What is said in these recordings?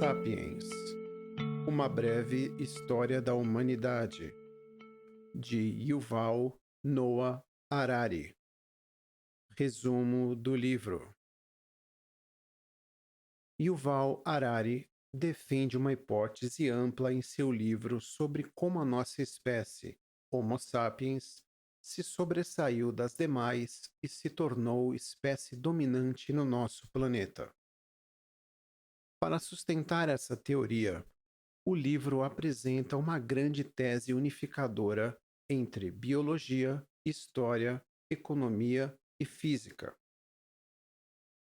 Sapiens, uma breve história da humanidade, de Yuval Noah Harari. Resumo do livro. Yuval Harari defende uma hipótese ampla em seu livro sobre como a nossa espécie, Homo sapiens, se sobressaiu das demais e se tornou espécie dominante no nosso planeta. Para sustentar essa teoria, o livro apresenta uma grande tese unificadora entre biologia, história, economia e física.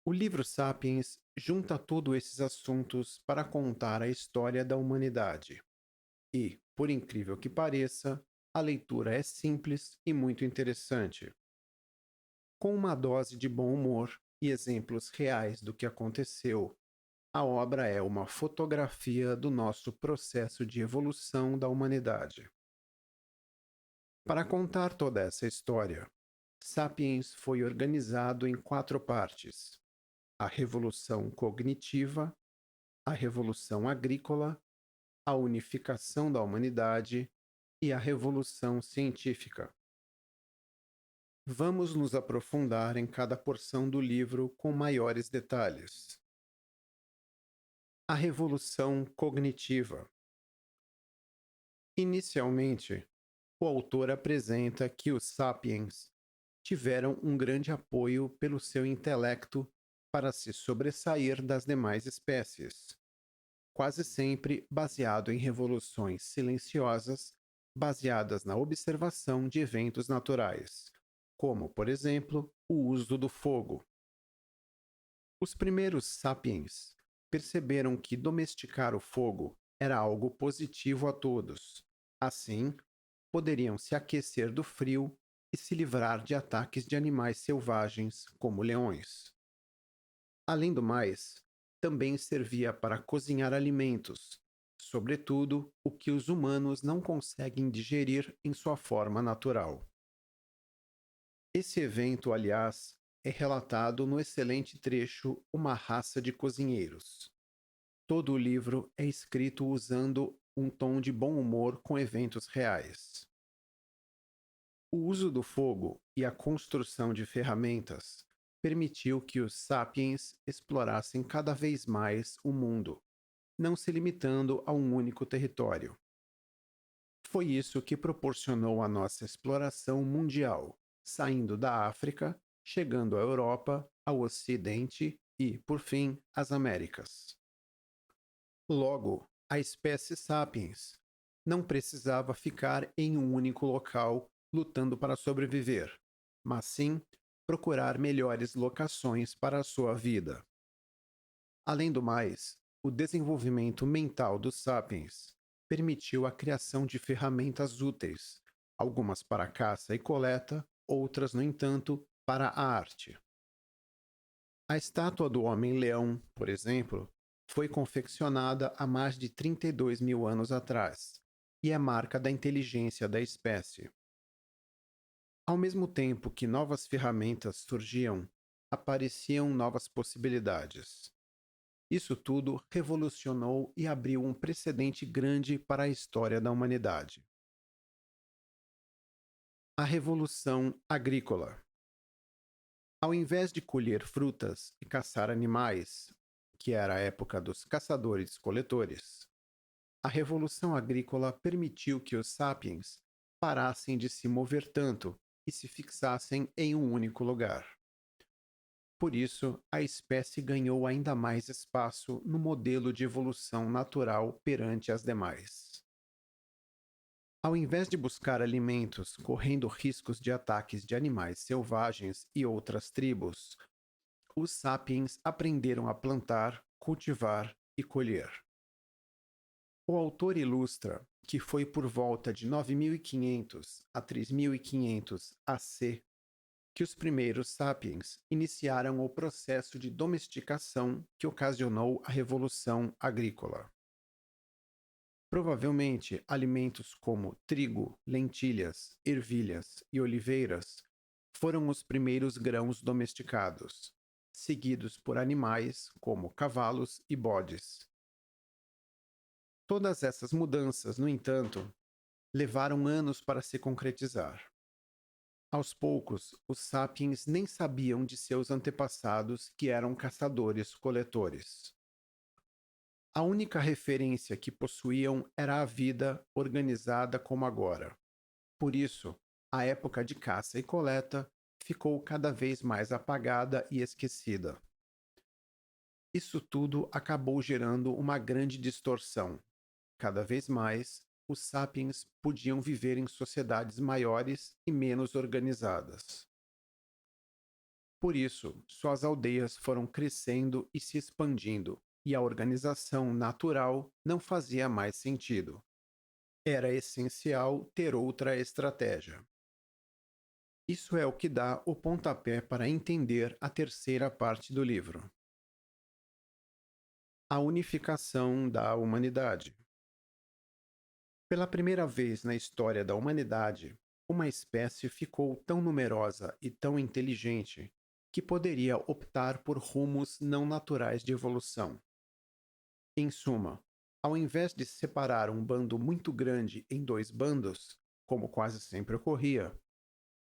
O livro Sapiens junta todos esses assuntos para contar a história da humanidade. E, por incrível que pareça, a leitura é simples e muito interessante. Com uma dose de bom humor e exemplos reais do que aconteceu, a obra é uma fotografia do nosso processo de evolução da humanidade. Para contar toda essa história, Sapiens foi organizado em 4 partes: a revolução cognitiva, a revolução agrícola, a unificação da humanidade e a revolução científica. Vamos nos aprofundar em cada porção do livro com maiores detalhes. A revolução cognitiva. Inicialmente, o autor apresenta que os sapiens tiveram um grande apoio pelo seu intelecto para se sobressair das demais espécies, quase sempre baseado em revoluções silenciosas baseadas na observação de eventos naturais, como, por exemplo, o uso do fogo. Os primeiros sapiens perceberam que domesticar o fogo era algo positivo a todos. Assim, poderiam se aquecer do frio e se livrar de ataques de animais selvagens, como leões. Além do mais, também servia para cozinhar alimentos, sobretudo o que os humanos não conseguem digerir em sua forma natural. Esse evento, aliás, é relatado no excelente trecho Uma Raça de Cozinheiros. Todo o livro é escrito usando um tom de bom humor com eventos reais. O uso do fogo e a construção de ferramentas permitiu que os sapiens explorassem cada vez mais o mundo, não se limitando a um único território. Foi isso que proporcionou a nossa exploração mundial, saindo da África, chegando à Europa, ao Ocidente e, por fim, às Américas. Logo, a espécie sapiens não precisava ficar em um único local lutando para sobreviver, mas sim procurar melhores locações para a sua vida. Além do mais, o desenvolvimento mental dos sapiens permitiu a criação de ferramentas úteis, algumas para caça e coleta, outras, no entanto, para a arte. A estátua do Homem-Leão, por exemplo, foi confeccionada há mais de 32 mil anos atrás e é marca da inteligência da espécie. Ao mesmo tempo que novas ferramentas surgiam, apareciam novas possibilidades. Isso tudo revolucionou e abriu um precedente grande para a história da humanidade. A Revolução Agrícola. Ao invés de colher frutas e caçar animais, que era a época dos caçadores-coletores, a Revolução Agrícola permitiu que os sapiens parassem de se mover tanto e se fixassem em um único lugar. Por isso, a espécie ganhou ainda mais espaço no modelo de evolução natural perante as demais. Ao invés de buscar alimentos correndo riscos de ataques de animais selvagens e outras tribos, os sapiens aprenderam a plantar, cultivar e colher. O autor ilustra que foi por volta de 9500 a 3500 AC que os primeiros sapiens iniciaram o processo de domesticação que ocasionou a Revolução Agrícola. Provavelmente, alimentos como trigo, lentilhas, ervilhas e oliveiras foram os primeiros grãos domesticados, seguidos por animais como cavalos e bodes, Todas essas mudanças, no entanto, levaram anos para se concretizar. Aos poucos, os sapiens nem sabiam de seus antepassados que eram caçadores-coletores. A única referência que possuíam era a vida organizada como agora. Por isso, a época de caça e coleta ficou cada vez mais apagada e esquecida. Isso tudo acabou gerando uma grande distorção. Cada vez mais, os sapiens podiam viver em sociedades maiores e menos organizadas. Por isso, suas aldeias foram crescendo e se expandindo, e a organização natural não fazia mais sentido. Era essencial ter outra estratégia. Isso é o que dá o pontapé para entender a terceira parte do livro: a unificação da humanidade. Pela primeira vez na história da humanidade, uma espécie ficou tão numerosa e tão inteligente que poderia optar por rumos não naturais de evolução. Em suma, ao invés de separar um bando muito grande em dois bandos, como quase sempre ocorria,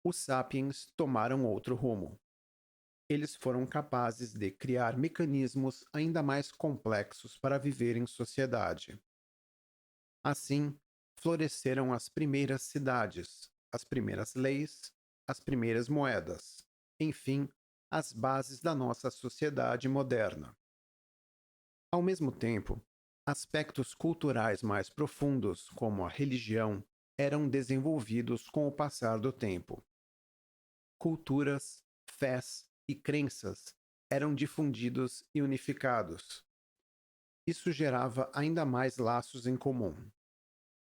os sapiens tomaram outro rumo. Eles foram capazes de criar mecanismos ainda mais complexos para viver em sociedade. Assim, floresceram as primeiras cidades, as primeiras leis, as primeiras moedas, enfim, as bases da nossa sociedade moderna. Ao mesmo tempo, aspectos culturais mais profundos, como a religião, eram desenvolvidos com o passar do tempo. Culturas, fés e crenças eram difundidos e unificados. Isso gerava ainda mais laços em comum.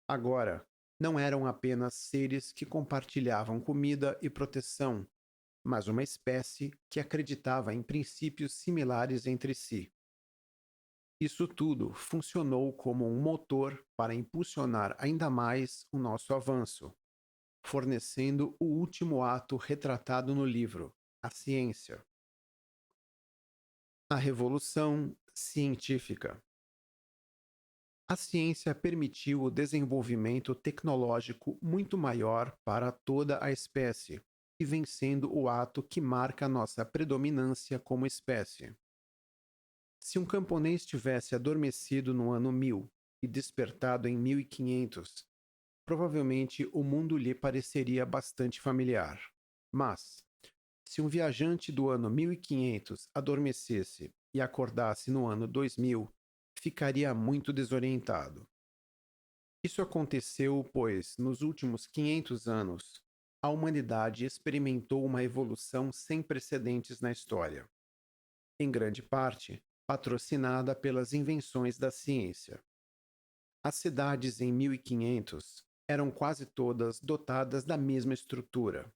Agora, não eram apenas seres que compartilhavam comida e proteção, mas uma espécie que acreditava em princípios similares entre si. Isso tudo funcionou como um motor para impulsionar ainda mais o nosso avanço, fornecendo o último ato retratado no livro, a ciência. A revolução científica. A ciência permitiu o desenvolvimento tecnológico muito maior para toda a espécie, e vem sendo o ato que marca nossa predominância como espécie. Se um camponês tivesse adormecido no ano 1000 e despertado em 1500, provavelmente o mundo lhe pareceria bastante familiar. Mas, se um viajante do ano 1500 adormecesse e acordasse no ano 2000, ficaria muito desorientado. Isso aconteceu pois, nos últimos 500 anos, a humanidade experimentou uma evolução sem precedentes na história, em grande parte patrocinada pelas invenções da ciência. As cidades em 1500 eram quase todas dotadas da mesma estrutura.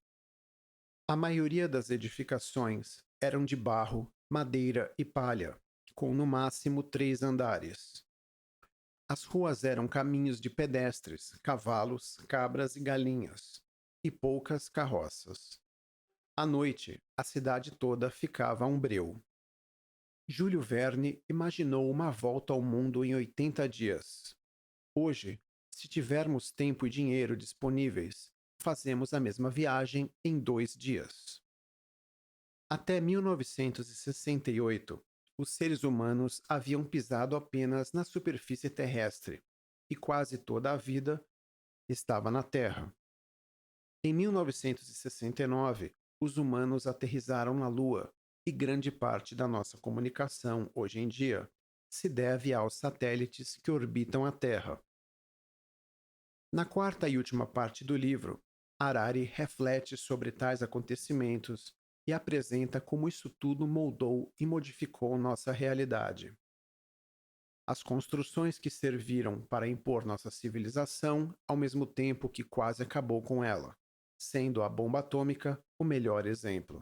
A maioria das edificações eram de barro, madeira e palha, com no máximo 3 andares. As ruas eram caminhos de pedestres, cavalos, cabras e galinhas, e poucas carroças. À noite, a cidade toda ficava a um breu. Júlio Verne imaginou uma volta ao mundo em 80 dias. Hoje, se tivermos tempo e dinheiro disponíveis, fazemos a mesma viagem em 2 dias. Até 1968, os seres humanos haviam pisado apenas na superfície terrestre, e quase toda a vida estava na Terra. Em 1969, os humanos aterrissaram na Lua, e grande parte da nossa comunicação, hoje em dia, se deve aos satélites que orbitam a Terra. Na quarta e última parte do livro, Harari reflete sobre tais acontecimentos e apresenta como isso tudo moldou e modificou nossa realidade. As construções que serviram para impor nossa civilização, ao mesmo tempo que quase acabou com ela, sendo a bomba atômica o melhor exemplo.